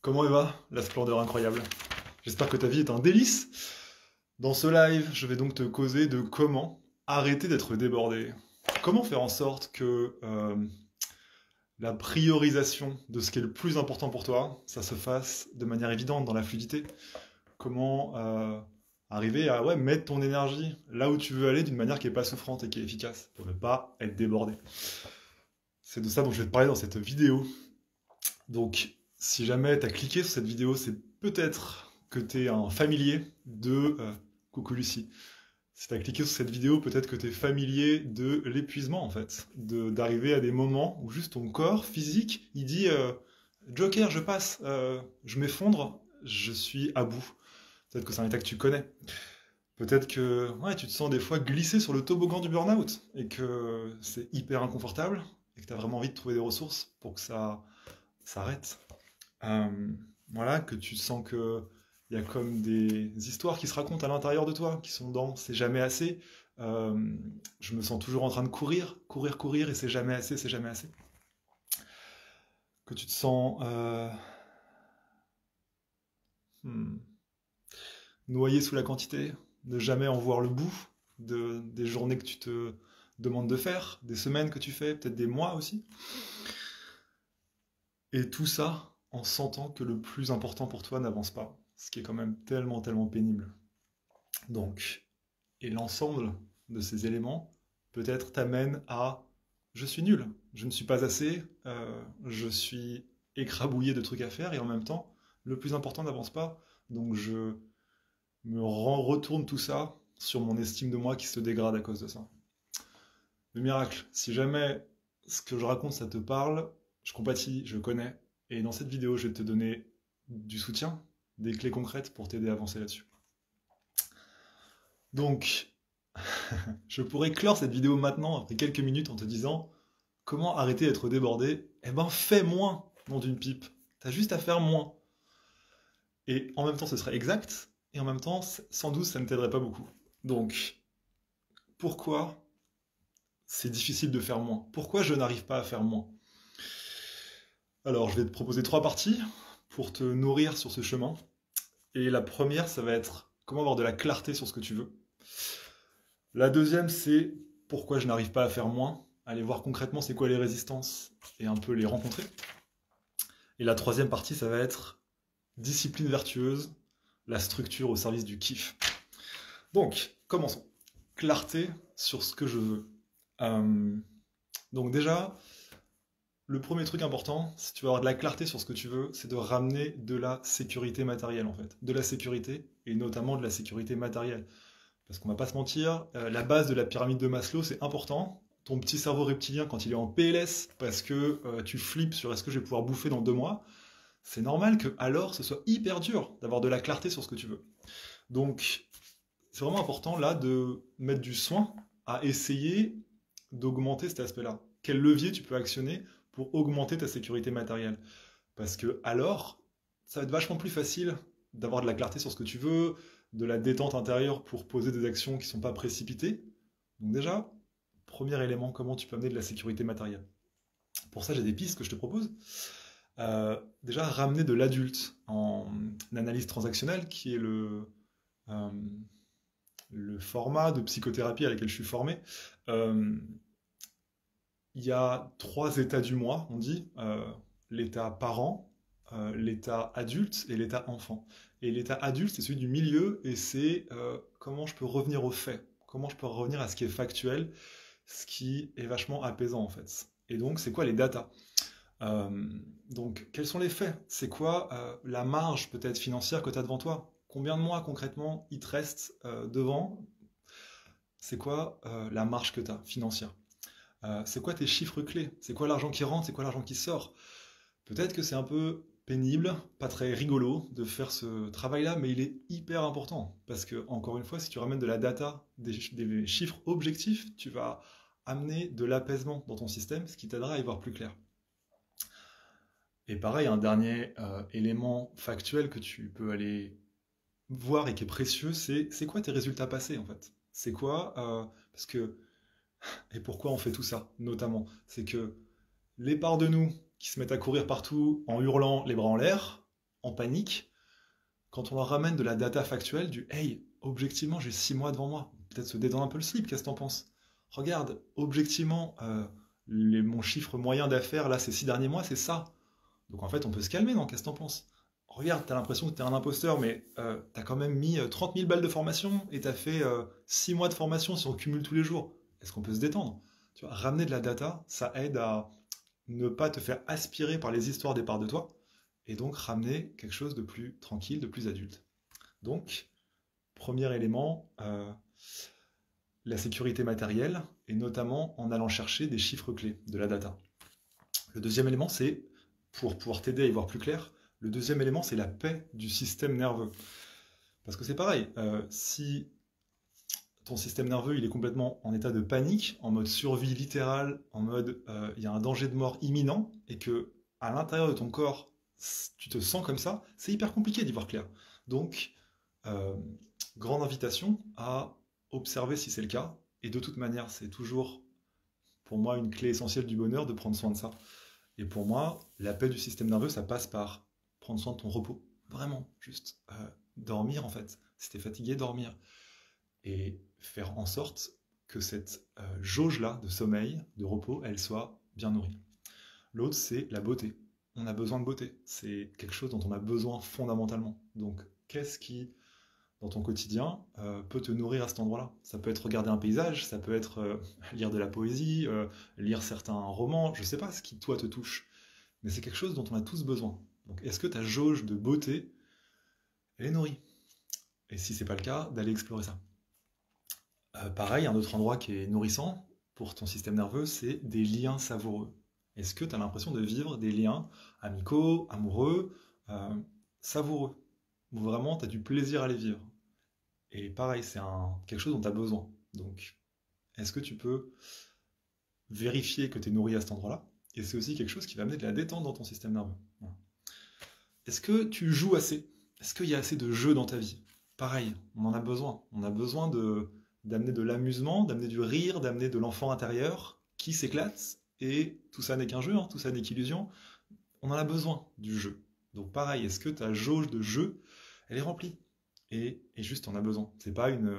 Comment va la splendeur incroyable? J'espère que ta vie est un délice. Dans ce live, je vais donc te causer de comment arrêter d'être débordé. Comment faire en sorte que la priorisation de ce qui est le plus important pour toi, ça se fasse de manière évidente dans la fluidité. Comment arriver à mettre ton énergie là où tu veux aller d'une manière qui n'est pas souffrante et qui est efficace pour ne pas être débordé. C'est de ça dont je vais te parler dans cette vidéo. Donc, si jamais tu as cliqué sur cette vidéo, c'est peut-être que tu es un familier de Coucou Lucie. Si tu as cliqué sur cette vidéo, peut-être que tu es familier de l'épuisement, en fait. D'arriver à des moments où juste ton corps physique, il dit Joker, je passe, je m'effondre, je suis à bout. Peut-être que c'est un état que tu connais. Peut-être que tu te sens des fois glisser sur le toboggan du burn-out et que c'est hyper inconfortable et que tu as vraiment envie de trouver des ressources pour que ça s'arrête. Voilà, que tu sens que il y a comme des histoires qui se racontent à l'intérieur de toi, qui sont dans c'est jamais assez. Je me sens toujours en train de courir, courir, courir, et c'est jamais assez, c'est jamais assez. Que tu te sens noyé sous la quantité, ne jamais en voir le bout, des journées que tu te demandes de faire, des semaines que tu fais, peut-être des mois aussi. Et tout ça en sentant que le plus important pour toi n'avance pas, ce qui est quand même tellement, tellement pénible. Donc, et l'ensemble de ces éléments, peut-être t'amène à je suis nul, je ne suis pas assez, je suis écrabouillé de trucs à faire, et en même temps, le plus important n'avance pas, donc je retourne tout ça sur mon estime de moi qui se dégrade à cause de ça. Le miracle, si jamais ce que je raconte ça te parle, je compatis, je connais, et dans cette vidéo, je vais te donner du soutien, des clés concrètes pour t'aider à avancer là-dessus. Donc, je pourrais clore cette vidéo maintenant, après quelques minutes, en te disant comment arrêter d'être débordé? Eh ben, fais moins, nom d'une pipe. T'as juste à faire moins. Et en même temps, ce serait exact, et en même temps, sans doute, ça ne t'aiderait pas beaucoup. Donc, pourquoi c'est difficile de faire moins? Pourquoi je n'arrive pas à faire moins? Alors, je vais te proposer 3 parties pour te nourrir sur ce chemin. Et la première, ça va être comment avoir de la clarté sur ce que tu veux. La deuxième, c'est pourquoi je n'arrive pas à faire moins. Aller voir concrètement c'est quoi les résistances et un peu les rencontrer. Et la troisième partie, ça va être discipline vertueuse, la structure au service du kiff. Donc, commençons. Clarté sur ce que je veux. Donc déjà, le premier truc important, si tu veux avoir de la clarté sur ce que tu veux, c'est de ramener de la sécurité matérielle en fait. De la sécurité, et notamment de la sécurité matérielle. Parce qu'on va pas se mentir, la base de la pyramide de Maslow, c'est important. Ton petit cerveau reptilien, quand il est en PLS, parce que tu flippes sur est-ce que je vais pouvoir bouffer dans 2 mois, c'est normal que alors ce soit hyper dur d'avoir de la clarté sur ce que tu veux. Donc, c'est vraiment important là de mettre du soin à essayer d'augmenter cet aspect-là. Quel levier tu peux actionner pour augmenter ta sécurité matérielle? Parce que alors, ça va être vachement plus facile d'avoir de la clarté sur ce que tu veux, de la détente intérieure pour poser des actions qui ne sont pas précipitées. Donc déjà, premier élément, comment tu peux amener de la sécurité matérielle. Pour ça, j'ai des pistes que je te propose. Déjà, ramener de l'adulte en analyse transactionnelle, qui est le format de psychothérapie à laquelle je suis formé. Il y a 3 états du moi, on dit. L'état parent, l'état adulte et l'état enfant. Et l'état adulte, c'est celui du milieu, et c'est comment je peux revenir aux faits, comment je peux revenir à ce qui est factuel, ce qui est vachement apaisant en fait. Et donc, c'est quoi les datas? Donc, quels sont les faits? C'est quoi la marge peut-être financière que tu as devant toi? Combien de mois concrètement il te reste devant? C'est quoi la marge que tu as financière? C'est quoi tes chiffres clés? C'est quoi l'argent qui rentre? C'est quoi l'argent qui sort? Peut-être que c'est un peu pénible, pas très rigolo de faire ce travail-là, mais il est hyper important. Parce que, encore une fois, si tu ramènes de la data, des chiffres objectifs, tu vas amener de l'apaisement dans ton système, ce qui t'aidera à y voir plus clair. Et pareil, un dernier élément factuel que tu peux aller voir et qui est précieux, c'est quoi tes résultats passés en fait? C'est quoi parce que, et pourquoi on fait tout ça, notamment? C'est que les parts de nous qui se mettent à courir partout en hurlant les bras en l'air, en panique quand on leur ramène de la data factuelle du hey, objectivement, j'ai 6 mois devant moi. Peut-être se détendre un peu le slip, qu'est-ce que t'en penses? Regarde, objectivement, mon chiffre moyen d'affaires, là, ces 6 derniers mois, c'est ça. Donc en fait, on peut se calmer, non? Qu'est-ce que t'en penses? Regarde, t'as l'impression que t'es un imposteur, mais t'as quand même mis 30 000 balles de formation et t'as fait 6 mois de formation si on cumule tous les jours. Est-ce qu'on peut se détendre? Tu vois, ramener de la data, ça aide à ne pas te faire aspirer par les histoires des parts de toi, et donc ramener quelque chose de plus tranquille, de plus adulte. Donc, premier élément, la sécurité matérielle, et notamment en allant chercher des chiffres clés, de la data. Le deuxième élément, c'est, pour pouvoir t'aider à y voir plus clair, le deuxième élément, c'est la paix du système nerveux. Parce que c'est pareil, si ton système nerveux il est complètement en état de panique, en mode survie littérale, en mode il y a un danger de mort imminent, et que à l'intérieur de ton corps, tu te sens comme ça, c'est hyper compliqué d'y voir clair. Donc, grande invitation à observer si c'est le cas, et de toute manière, c'est toujours, pour moi, une clé essentielle du bonheur de prendre soin de ça. Et pour moi, la paix du système nerveux, ça passe par prendre soin de ton repos. Vraiment, juste dormir en fait. Si t'es fatigué, dormir. Et faire en sorte que cette jauge-là de sommeil, de repos, elle soit bien nourrie. L'autre, c'est la beauté. On a besoin de beauté. C'est quelque chose dont on a besoin fondamentalement. Donc, qu'est-ce qui, dans ton quotidien, peut te nourrir à cet endroit-là? Ça peut être regarder un paysage, ça peut être lire de la poésie, lire certains romans, je ne sais pas ce qui, toi, te touche. Mais c'est quelque chose dont on a tous besoin. Donc, est-ce que ta jauge de beauté, elle est nourrie? Et si c'est pas le cas, d'aller explorer ça. Pareil, un autre endroit qui est nourrissant pour ton système nerveux, c'est des liens savoureux. Est-ce que tu as l'impression de vivre des liens amicaux, amoureux, savoureux, où vraiment tu as du plaisir à les vivre? Et pareil, c'est quelque chose dont tu as besoin. Donc, est-ce que tu peux vérifier que tu es nourri à cet endroit-là? Et c'est aussi quelque chose qui va amener de la détente dans ton système nerveux. Voilà. Est-ce que tu joues assez? Est-ce qu'il y a assez de jeux dans ta vie? Pareil, on en a besoin. On a besoin d'amener de l'amusement, d'amener du rire, d'amener de l'enfant intérieur qui s'éclate. Et tout ça n'est qu'un jeu, hein, tout ça n'est qu'illusion. On en a besoin du jeu. Donc pareil, est-ce que ta jauge de jeu, elle est remplie? Et juste, on a besoin. C'est pas une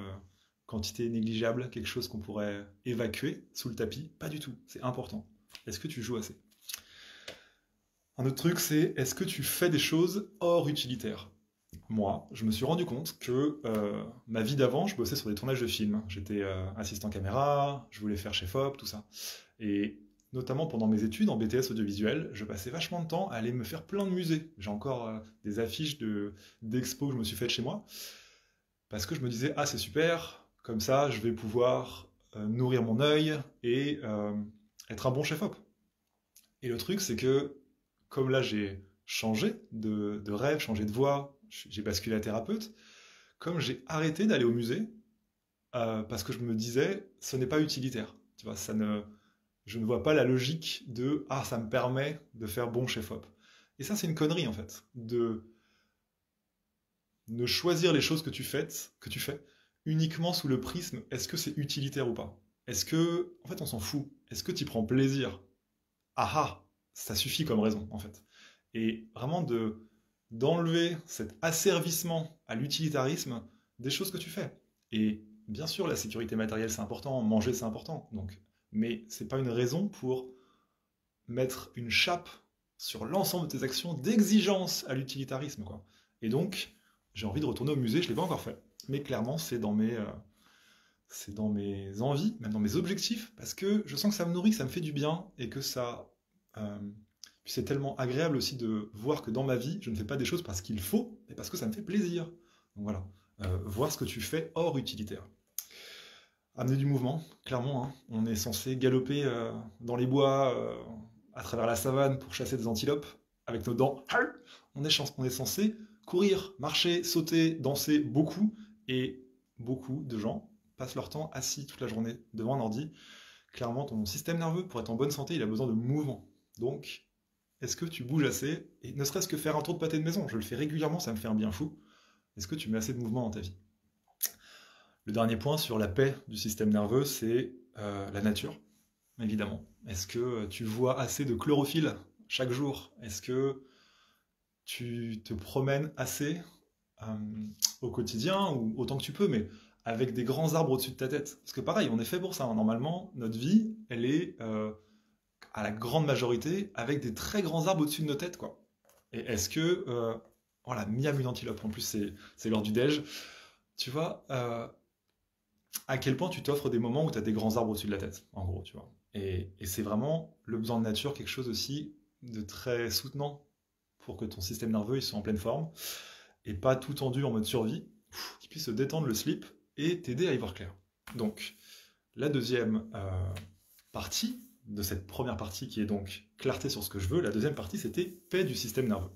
quantité négligeable, quelque chose qu'on pourrait évacuer sous le tapis. Pas du tout. C'est important. Est-ce que tu joues assez? Un autre truc, c'est est-ce que tu fais des choses hors utilitaires? Moi, je me suis rendu compte que ma vie d'avant, je bossais sur des tournages de films. J'étais assistant caméra, je voulais faire chef-op, tout ça. Et notamment pendant mes études en BTS audiovisuel, je passais vachement de temps à aller me faire plein de musées. J'ai encore des affiches d'expos que je me suis faites chez moi. Parce que je me disais, ah c'est super, comme ça je vais pouvoir nourrir mon œil et être un bon chef-op. Et le truc, c'est que comme là j'ai changé de rêve, changé de voie, j'ai basculé à thérapeute, comme j'ai arrêté d'aller au musée, parce que je me disais, ce n'est pas utilitaire. Tu vois, je ne vois pas la logique de ah, ça me permet de faire bon chef-op. Et ça, c'est une connerie en fait, de ne choisir les choses que tu fais uniquement sous le prisme est-ce que c'est utilitaire ou pas. Est-ce que, en fait, on s'en fout. Est-ce que tu prends plaisir? Ah ah, ça suffit comme raison en fait. Et vraiment d'enlever cet asservissement à l'utilitarisme des choses que tu fais. Et bien sûr, la sécurité matérielle, c'est important, manger, c'est important. Donc, mais c'est pas une raison pour mettre une chape sur l'ensemble de tes actions d'exigence à l'utilitarisme, quoi. Et donc, j'ai envie de retourner au musée, je ne l'ai pas encore fait. Mais clairement, c'est dans mes envies, même dans mes objectifs, parce que je sens que ça me nourrit, que ça me fait du bien, et que ça... puis c'est tellement agréable aussi de voir que dans ma vie, je ne fais pas des choses parce qu'il faut, mais parce que ça me fait plaisir. Donc voilà, voir ce que tu fais hors utilitaire. Amener du mouvement, clairement, hein. On est censé galoper dans les bois, à travers la savane pour chasser des antilopes, avec nos dents. On est censé courir, marcher, sauter, danser beaucoup, et beaucoup de gens passent leur temps assis toute la journée devant un ordi. Clairement, ton système nerveux, pour être en bonne santé, il a besoin de mouvement. Donc, est-ce que tu bouges assez? Et ne serait-ce que faire un tour de pâté de maison, je le fais régulièrement, ça me fait un bien fou. Est-ce que tu mets assez de mouvement dans ta vie? Le dernier point sur la paix du système nerveux, c'est la nature, évidemment. Est-ce que tu vois assez de chlorophylle chaque jour? Est-ce que tu te promènes assez euh, au quotidien, ou autant que tu peux, mais avec des grands arbres au-dessus de ta tête. Parce que pareil, on est fait pour ça, hein. Normalement, notre vie, elle est à la grande majorité avec des très grands arbres au-dessus de nos têtes, quoi. Et est-ce que, voilà, Miam une antilope, en plus c'est l'heure du déj, tu vois, à quel point tu t'offres des moments où tu as des grands arbres au-dessus de la tête, en gros, tu vois. Et c'est vraiment le besoin de nature, quelque chose aussi de très soutenant pour que ton système nerveux il soit en pleine forme et pas tout tendu en mode survie, qu'il puisse se détendre le slip et t'aider à y voir clair. Donc, la deuxième partie de cette première partie qui est donc clarté sur ce que je veux, la deuxième partie c'était paix du système nerveux.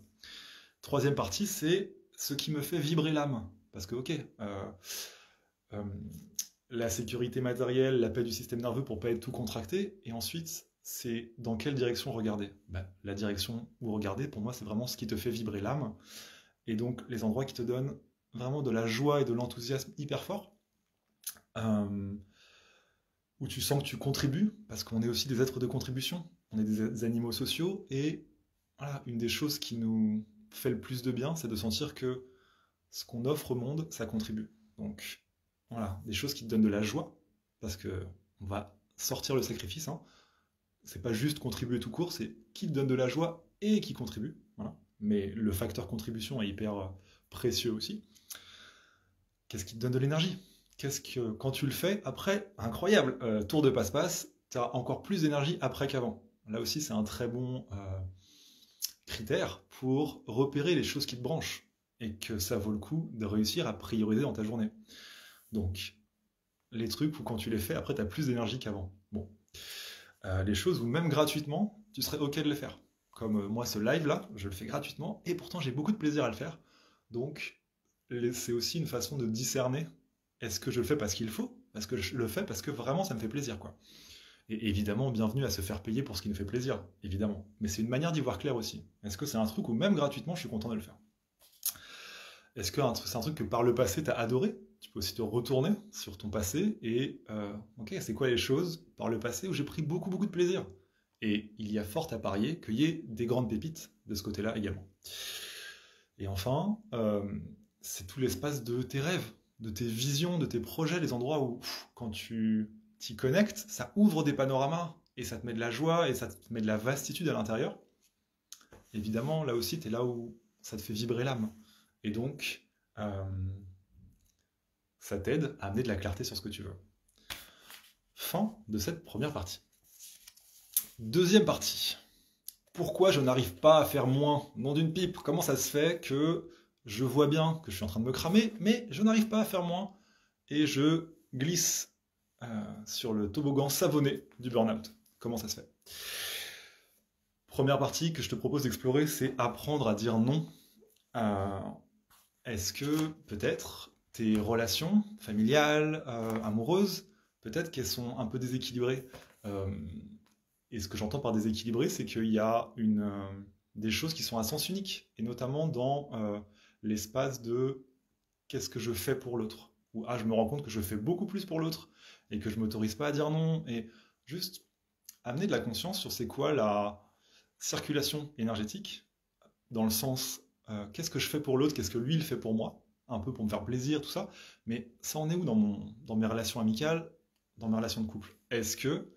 Troisième partie c'est ce qui me fait vibrer l'âme. Parce que ok, euh, la sécurité matérielle, la paix du système nerveux pour pas être tout contracté, et ensuite c'est dans quelle direction regarder. Ben, la direction où regarder pour moi c'est vraiment ce qui te fait vibrer l'âme, et donc les endroits qui te donnent vraiment de la joie et de l'enthousiasme hyper fort. Où tu sens que tu contribues, parce qu'on est aussi des êtres de contribution, on est des animaux sociaux, et voilà, une des choses qui nous fait le plus de bien, c'est de sentir que ce qu'on offre au monde, ça contribue. Donc voilà, des choses qui te donnent de la joie, parce que on va sortir le sacrifice, hein. C'est pas juste contribuer tout court, c'est qui te donne de la joie et qui contribue. Voilà. Mais le facteur contribution est hyper précieux aussi. Qu'est-ce qui te donne de l'énergie? Qu'est-ce que, quand tu le fais, après, incroyable, tour de passe-passe, tu as encore plus d'énergie après qu'avant. Là aussi, c'est un très bon critère pour repérer les choses qui te branchent et que ça vaut le coup de réussir à prioriser dans ta journée. Donc, les trucs où quand tu les fais, après, tu as plus d'énergie qu'avant. Bon. Les choses où même gratuitement, tu serais OK de les faire. Comme moi, ce live-là, je le fais gratuitement et pourtant, j'ai beaucoup de plaisir à le faire. Donc, c'est aussi une façon de discerner, est-ce que je le fais parce qu'il faut? Est-ce que je le fais parce que vraiment ça me fait plaisir, quoi. Et évidemment, bienvenue à se faire payer pour ce qui nous fait plaisir, évidemment. Mais c'est une manière d'y voir clair aussi. Est-ce que c'est un truc où même gratuitement, je suis content de le faire? Est-ce que c'est un truc que par le passé, tu as adoré? Tu peux aussi te retourner sur ton passé et, ok, c'est quoi les choses par le passé où j'ai pris beaucoup, beaucoup de plaisir? Et il y a fort à parier qu'il y ait des grandes pépites de ce côté-là également. Et enfin, c'est tout l'espace de tes rêves, de tes visions, de tes projets, les endroits où, quand tu t'y connectes, ça ouvre des panoramas, et ça te met de la joie, et ça te met de la vastitude à l'intérieur. Évidemment, là aussi, tu es là où ça te fait vibrer l'âme. Et donc, ça t'aide à amener de la clarté sur ce que tu veux. Fin de cette première partie. Deuxième partie. Pourquoi je n'arrive pas à faire moins? Nom d'une pipe, comment ça se fait que je vois bien que je suis en train de me cramer, mais je n'arrive pas à faire moins, et je glisse sur le toboggan savonné du burn-out. Comment ça se fait? Première partie que je te propose d'explorer, c'est apprendre à dire non. Est-ce que peut-être tes relations familiales, amoureuses, peut-être qu'elles sont un peu déséquilibrées? Et ce que j'entends par déséquilibré, c'est qu'il y a des choses qui sont à sens unique, et notamment dans l'espace de qu'est-ce que je fais pour l'autre, ou je me rends compte que je fais beaucoup plus pour l'autre et que je m'autorise pas à dire non, et juste amener de la conscience sur c'est quoi la circulation énergétique, dans le sens qu'est-ce que je fais pour l'autre, qu'est-ce que lui il fait pour moi, un peu pour me faire plaisir, tout ça, mais ça en est où dans mes relations amicales, dans mes relations de couple? Est-ce que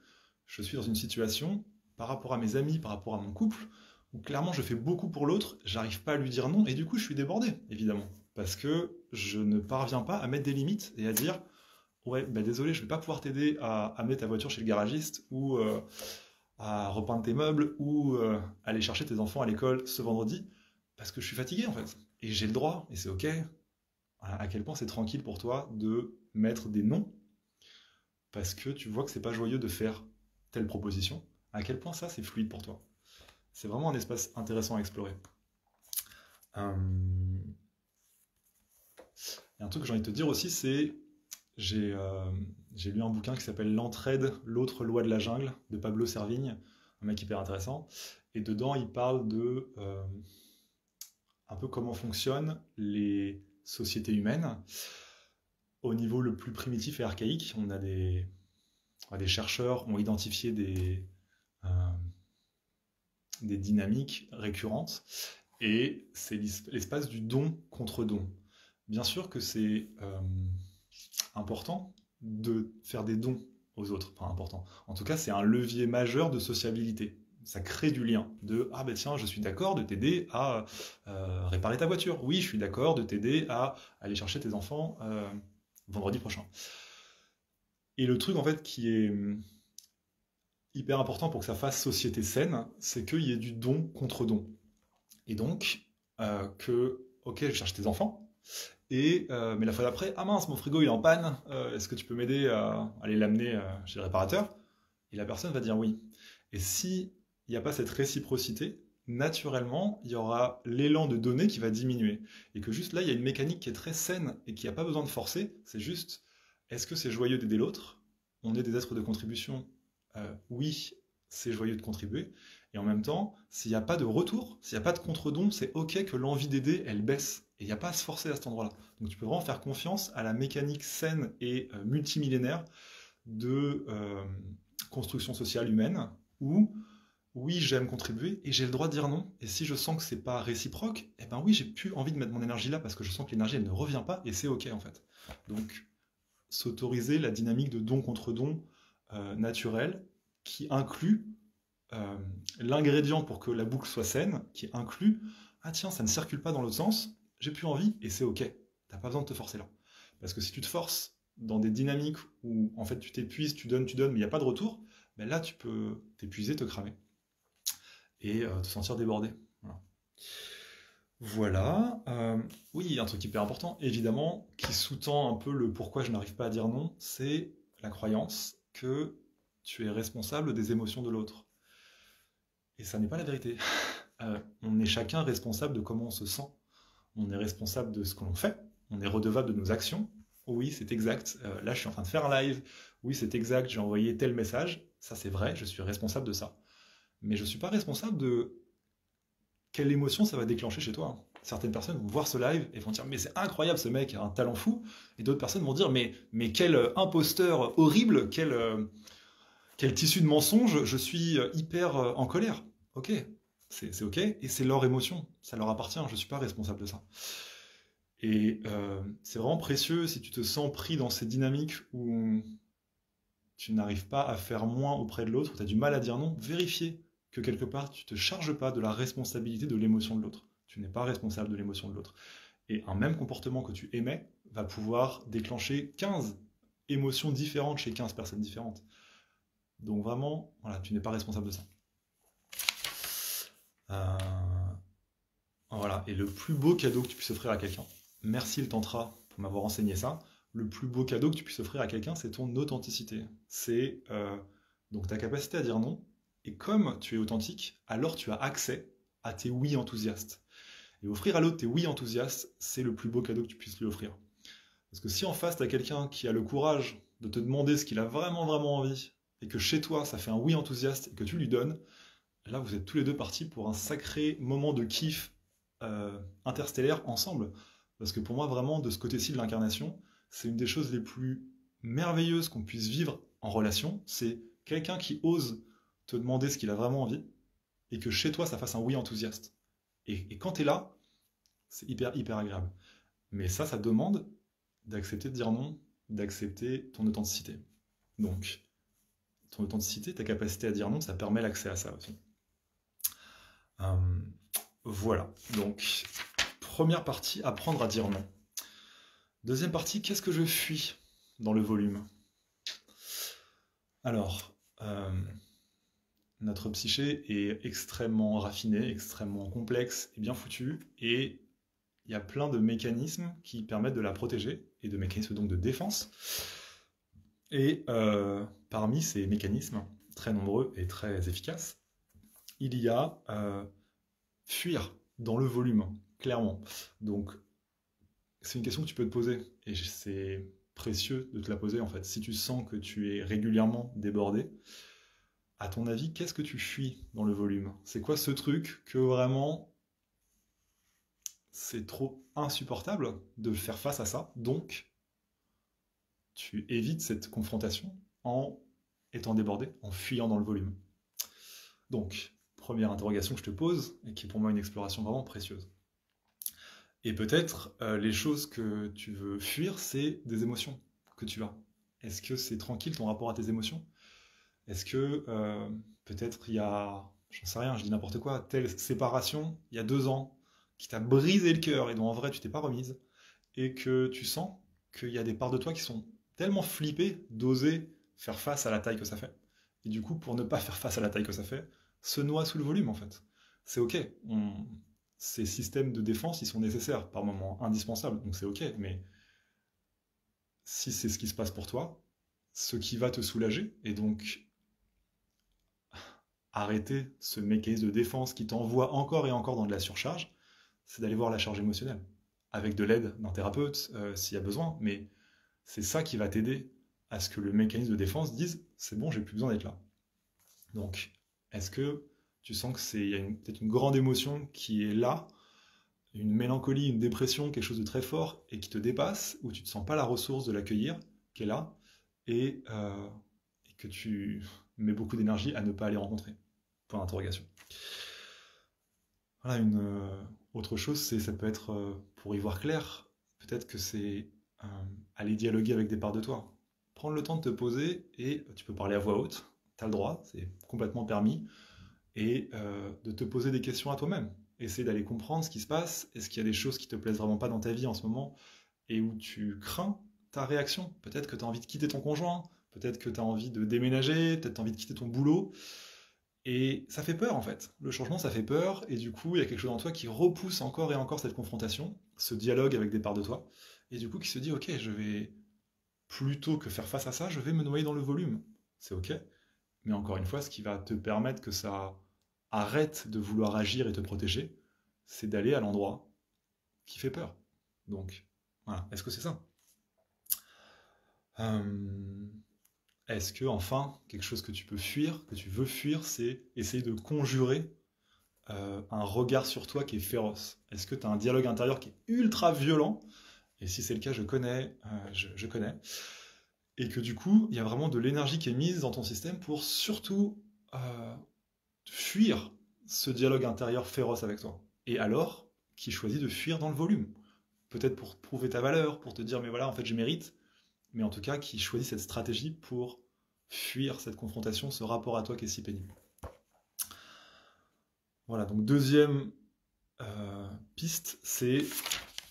je suis dans une situation, par rapport à mes amis, par rapport à mon couple, où clairement je fais beaucoup pour l'autre, j'arrive pas à lui dire non, et du coup je suis débordé, évidemment. Parce que je ne parviens pas à mettre des limites et à dire ouais, bah désolé, je vais pas pouvoir t'aider à amener ta voiture chez le garagiste, ou à repeindre tes meubles, ou aller chercher tes enfants à l'école ce vendredi, parce que je suis fatigué en fait. Et j'ai le droit, et c'est ok. À quel point c'est tranquille pour toi de mettre des noms, parce que tu vois que c'est pas joyeux de faire telle proposition, à quel point ça c'est fluide pour toi. C'est vraiment un espace intéressant à explorer. Et un truc que j'ai envie de te dire aussi, c'est j'ai lu un bouquin qui s'appelle L'entraide, l'autre loi de la jungle, de Pablo Servigne, un mec hyper intéressant. Et dedans, il parle de un peu comment fonctionnent les sociétés humaines au niveau le plus primitif et archaïque. On a des chercheurs ont identifié des dynamiques récurrentes. Et c'est l'espace du don contre don. Bien sûr que c'est important de faire des dons aux autres. Enfin, important. En tout cas, c'est un levier majeur de sociabilité. Ça crée du lien. De ah ben tiens, je suis d'accord de t'aider à réparer ta voiture. Oui, je suis d'accord de t'aider à aller chercher tes enfants vendredi prochain. Et le truc en fait qui est hyper important pour que ça fasse société saine, c'est qu'il y ait du don contre don. Et donc, ok, je cherche tes enfants, mais la fois d'après, ah mince, mon frigo il est en panne, est-ce que tu peux m'aider à aller l'amener chez le réparateur? Et la personne va dire oui. Et si il n'y a pas cette réciprocité, naturellement, il y aura l'élan de donner qui va diminuer. Et que juste là, il y a une mécanique qui est très saine et qui n'a pas besoin de forcer, c'est juste, est-ce que c'est joyeux d'aider l'autre? On est des êtres de contribution. Oui, c'est joyeux de contribuer. Et en même temps, s'il n'y a pas de retour, s'il n'y a pas de contre-don, c'est ok que l'envie d'aider, elle baisse. Et il n'y a pas à se forcer à cet endroit-là. Donc tu peux vraiment faire confiance à la mécanique saine et multimillénaire de construction sociale humaine, où oui, j'aime contribuer et j'ai le droit de dire non. Et si je sens que c'est pas réciproque, eh ben oui, j'ai plus envie de mettre mon énergie là parce que je sens que l'énergie, elle ne revient pas et c'est ok en fait. Donc, s'autoriser la dynamique de don contre don naturel qui inclut l'ingrédient pour que la boucle soit saine, qui inclut ah tiens, ça ne circule pas dans l'autre sens, j'ai plus envie et c'est ok. T'as pas besoin de te forcer là. Parce que si tu te forces dans des dynamiques où en fait tu t'épuises, tu donnes, mais il n'y a pas de retour, ben là tu peux t'épuiser, te cramer et te sentir débordé. Voilà. Oui, il y a un truc hyper important, évidemment, qui sous-tend un peu le pourquoi je n'arrive pas à dire non, c'est la croyance que tu es responsable des émotions de l'autre. Et ça n'est pas la vérité. On est chacun responsable de comment on se sent. On est responsable de ce que l'on fait. On est redevable de nos actions. Oui, c'est exact. Là, je suis en train de faire un live. Oui, c'est exact. J'ai envoyé tel message. Ça, c'est vrai. Je suis responsable de ça. Mais je ne suis pas responsable de quelle émotion ça va déclencher chez toi. Certaines personnes vont voir ce live et vont dire mais c'est incroyable, ce mec a un talent fou. Et d'autres personnes vont dire mais quel imposteur horrible, quel tissu de mensonge, je suis hyper en colère. Ok, c'est ok, et c'est leur émotion, ça leur appartient, je ne suis pas responsable de ça. Et c'est vraiment précieux si tu te sens pris dans ces dynamiques où tu n'arrives pas à faire moins auprès de l'autre, où tu as du mal à dire non, vérifier que quelque part tu ne te charges pas de la responsabilité de l'émotion de l'autre. Tu n'es pas responsable de l'émotion de l'autre. Et un même comportement que tu émets va pouvoir déclencher 15 émotions différentes chez 15 personnes différentes. Donc vraiment, voilà, tu n'es pas responsable de ça. Voilà, et le plus beau cadeau que tu puisses offrir à quelqu'un, merci le tantra pour m'avoir enseigné ça, le plus beau cadeau que tu puisses offrir à quelqu'un, c'est ton authenticité. C'est donc ta capacité à dire non, et comme tu es authentique, alors tu as accès à tes oui enthousiastes. Et offrir à l'autre tes oui enthousiastes, c'est le plus beau cadeau que tu puisses lui offrir. Parce que si en face, tu as quelqu'un qui a le courage de te demander ce qu'il a vraiment, vraiment envie, et que chez toi, ça fait un oui enthousiaste, et que tu lui donnes, là, vous êtes tous les deux partis pour un sacré moment de kiff interstellaire ensemble. Parce que pour moi, vraiment, de ce côté-ci de l'incarnation, c'est une des choses les plus merveilleuses qu'on puisse vivre en relation. C'est quelqu'un qui ose te demander ce qu'il a vraiment envie, et que chez toi, ça fasse un oui enthousiaste. Et quand tu es là, c'est hyper, hyper agréable. Mais ça demande d'accepter de dire non, d'accepter ton authenticité. Donc, ton authenticité, ta capacité à dire non, ça permet l'accès à ça aussi. Voilà, donc première partie, apprendre à dire non. Deuxième partie, qu'est-ce que je fuis dans le volume? Alors, notre psyché est extrêmement raffinée, extrêmement complexe et bien foutue, et il y a plein de mécanismes qui permettent de la protéger, et de mécanismes donc de défense. Et parmi ces mécanismes, très nombreux et très efficaces, il y a fuir dans le volume, clairement. Donc, c'est une question que tu peux te poser, et c'est précieux de te la poser en fait. Si tu sens que tu es régulièrement débordé, à ton avis, qu'est-ce que tu fuis dans le volume? C'est quoi ce truc que vraiment c'est trop insupportable de faire face à ça, donc tu évites cette confrontation en étant débordé, en fuyant dans le volume. Donc, première interrogation que je te pose, et qui est pour moi une exploration vraiment précieuse. Et peut-être les choses que tu veux fuir, c'est des émotions que tu as. Est-ce que c'est tranquille ton rapport à tes émotions? Est-ce que peut-être il y a, j'en sais rien, je dis n'importe quoi, telle séparation il y a 2 ans qui t'a brisé le cœur et dont en vrai tu t'es pas remise, et que tu sens qu'il y a des parts de toi qui sont tellement flippées d'oser faire face à la taille que ça fait. Et du coup, pour ne pas faire face à la taille que ça fait, se noie sous le volume en fait. C'est ok. Ces systèmes de défense, ils sont nécessaires, par moments indispensables, donc c'est ok, mais si c'est ce qui se passe pour toi, ce qui va te soulager, et donc arrêter ce mécanisme de défense qui t'envoie encore et encore dans de la surcharge, c'est d'aller voir la charge émotionnelle, avec de l'aide d'un thérapeute s'il y a besoin, mais c'est ça qui va t'aider à ce que le mécanisme de défense dise « c'est bon, j'ai plus besoin d'être là ». Donc, est-ce que tu sens que il y a peut-être une grande émotion qui est là, une mélancolie, une dépression, quelque chose de très fort et qui te dépasse, où tu ne te sens pas la ressource de l'accueillir, qui est là, et que tu mets beaucoup d'énergie à ne pas aller rencontrer. Point d'interrogation. Voilà, une autre chose, ça peut être, pour y voir clair, peut-être que c'est aller dialoguer avec des parts de toi. Prendre le temps de te poser, et tu peux parler à voix haute, tu as le droit, c'est complètement permis, et de te poser des questions à toi-même. Essayer d'aller comprendre ce qui se passe, est-ce qu'il y a des choses qui te plaisent vraiment pas dans ta vie en ce moment, et où tu crains ta réaction. Peut-être que tu as envie de quitter ton conjoint, peut-être que tu as envie de déménager, peut-être que tu as envie de quitter ton boulot, et ça fait peur en fait. Le changement, ça fait peur, et du coup, il y a quelque chose en toi qui repousse encore et encore cette confrontation, ce dialogue avec des parts de toi, et du coup qui se dit, ok, je vais, plutôt que faire face à ça, je vais me noyer dans le volume. C'est ok, mais encore une fois, ce qui va te permettre que ça arrête de vouloir agir et te protéger, c'est d'aller à l'endroit qui fait peur. Donc, voilà. Est-ce que c'est ça? Est-ce que, enfin, quelque chose que tu peux fuir, que tu veux fuir, c'est essayer de conjurer un regard sur toi qui est féroce? Est-ce que tu as un dialogue intérieur qui est ultra violent? Et si c'est le cas, je connais, je connais. Et que du coup, il y a vraiment de l'énergie qui est mise dans ton système pour surtout fuir ce dialogue intérieur féroce avec toi. Et alors, qui choisit de fuir dans le volume. Peut-être pour prouver ta valeur, pour te dire, mais voilà, en fait, je mérite. Mais en tout cas, qui choisit cette stratégie pour fuir cette confrontation, ce rapport à toi qui est si pénible. Voilà, donc deuxième piste, c'est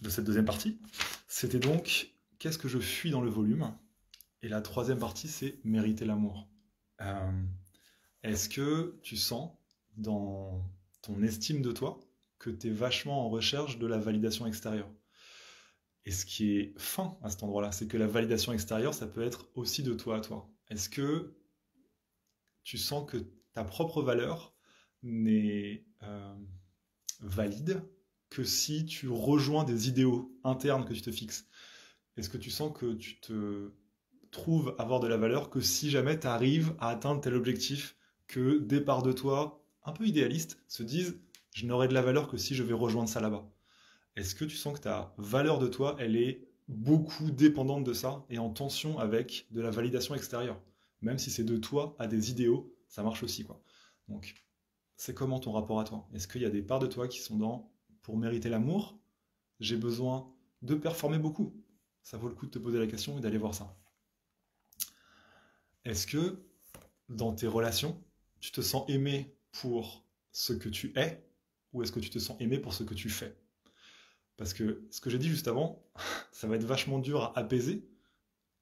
de cette deuxième partie, c'était donc, qu'est-ce que je fuis dans le volume? Et la troisième partie, c'est mériter l'amour. Est-ce que tu sens dans ton estime de toi que tu es vachement en recherche de la validation extérieure? Et ce qui est fin à cet endroit-là, c'est que la validation extérieure, ça peut être aussi de toi à toi. Est-ce que tu sens que ta propre valeur n'est valide que si tu rejoins des idéaux internes que tu te fixes? Est-ce que tu sens que tu te trouves avoir de la valeur que si jamais tu arrives à atteindre tel objectif, que des parts de toi, un peu idéalistes, se disent « je n'aurai de la valeur que si je vais rejoindre ça là-bas ». Est-ce que tu sens que ta valeur de toi, elle est beaucoup dépendante de ça et en tension avec de la validation extérieure? Même si c'est de toi à des idéaux, ça marche aussi, quoi. Donc, c'est comment ton rapport à toi? Est-ce qu'il y a des parts de toi qui sont dans « pour mériter l'amour, j'ai besoin de performer beaucoup ». Ça vaut le coup de te poser la question et d'aller voir ça. Est-ce que dans tes relations, tu te sens aimé pour ce que tu es ou est-ce que tu te sens aimé pour ce que tu fais? Parce que ce que j'ai dit juste avant, ça va être vachement dur à apaiser,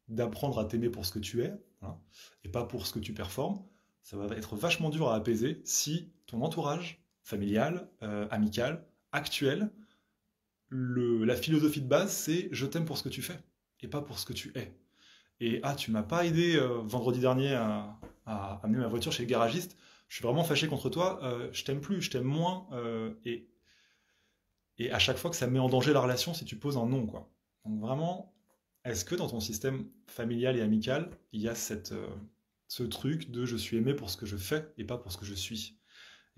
d'apprendre à t'aimer pour ce que tu es, hein, et pas pour ce que tu performes. Ça va être vachement dur à apaiser si ton entourage familial, amical, actuel, la philosophie de base, c'est « je t'aime pour ce que tu fais » et pas pour ce que tu es. Et « ah, tu m'as pas aidé vendredi dernier à amener ma voiture chez le garagiste, je suis vraiment fâché contre toi, je t'aime plus, je t'aime moins. » Et à chaque fois que ça met en danger la relation si tu poses un non, quoi. Donc vraiment, est-ce que dans ton système familial et amical, il y a ce truc de « je suis aimé pour ce que je fais et pas pour ce que je suis ».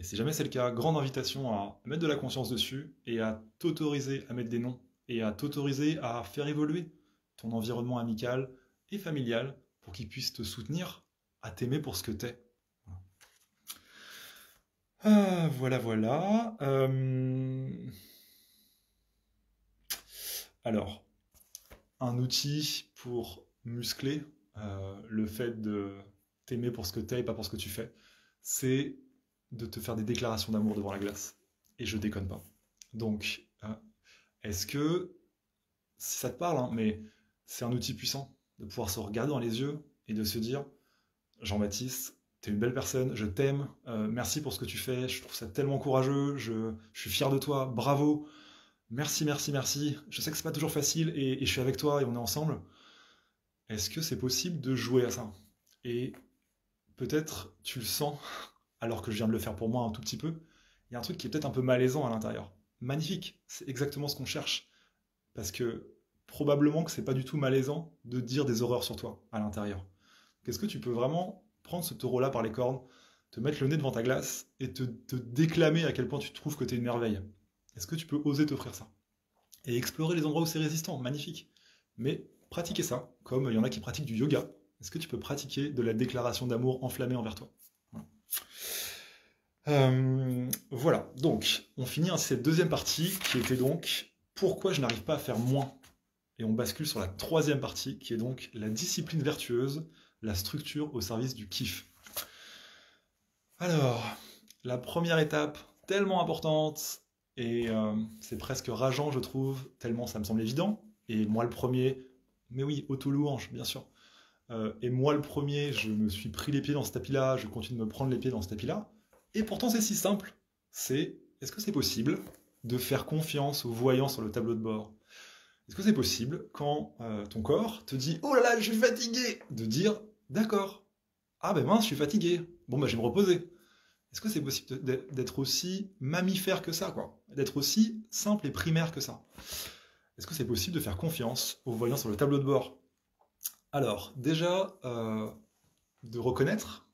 Et si jamais c'est le cas, grande invitation à mettre de la conscience dessus et à t'autoriser à mettre des noms et à t'autoriser à faire évoluer ton environnement amical et familial pour qu'il puisse te soutenir à t'aimer pour ce que t'es. Ah, voilà, voilà. Alors, un outil pour muscler le fait de t'aimer pour ce que t'es et pas pour ce que tu fais, c'est de te faire des déclarations d'amour devant la glace. Et je déconne pas. Donc, est-ce que, si ça te parle, hein, mais c'est un outil puissant de pouvoir se regarder dans les yeux et de se dire, Jean-Baptiste, t'es une belle personne, je t'aime, merci pour ce que tu fais, je trouve ça tellement courageux, je suis fier de toi, bravo, merci, merci, merci. Je sais que c'est pas toujours facile et je suis avec toi et on est ensemble. Est-ce que c'est possible de jouer à ça? Et peut-être tu le sens, alors que je viens de le faire pour moi un tout petit peu, il y a un truc qui est peut-être un peu malaisant à l'intérieur. Magnifique, c'est exactement ce qu'on cherche. Parce que probablement que c'est pas du tout malaisant de dire des horreurs sur toi à l'intérieur. Est-ce que tu peux vraiment prendre ce taureau-là par les cornes, te mettre le nez devant ta glace et te déclamer à quel point tu trouves que tu es une merveille? Est-ce que tu peux oser t'offrir ça? Et explorer les endroits où c'est résistant, magnifique. Mais pratiquer ça, comme il y en a qui pratiquent du yoga. Est-ce que tu peux pratiquer de la déclaration d'amour enflammée envers toi? Voilà. Voilà, donc on finit cette deuxième partie qui était donc pourquoi je n'arrive pas à faire moins. Et on bascule sur la troisième partie qui est donc la discipline vertueuse, la structure au service du kiff. Alors, la première étape, tellement importante, et c'est presque rageant, je trouve, tellement ça me semble évident. Et moi, le premier, mais oui, auto-louange, bien sûr. Et moi, le premier, je me suis pris les pieds dans ce tapis-là, je continue de me prendre les pieds dans ce tapis-là. Et pourtant, c'est si simple. Est-ce que c'est possible de faire confiance aux voyants sur le tableau de bord? Est-ce que c'est possible, quand ton corps te dit «Oh là là, je suis fatigué», de dire «D'accord, ah ben mince, je suis fatigué, bon ben je vais me reposer». Est-ce que c'est possible d'être aussi mammifère que ça, quoi? D'être aussi simple et primaire que ça? Est-ce que c'est possible de faire confiance aux voyants sur le tableau de bord? Alors, déjà, de reconnaître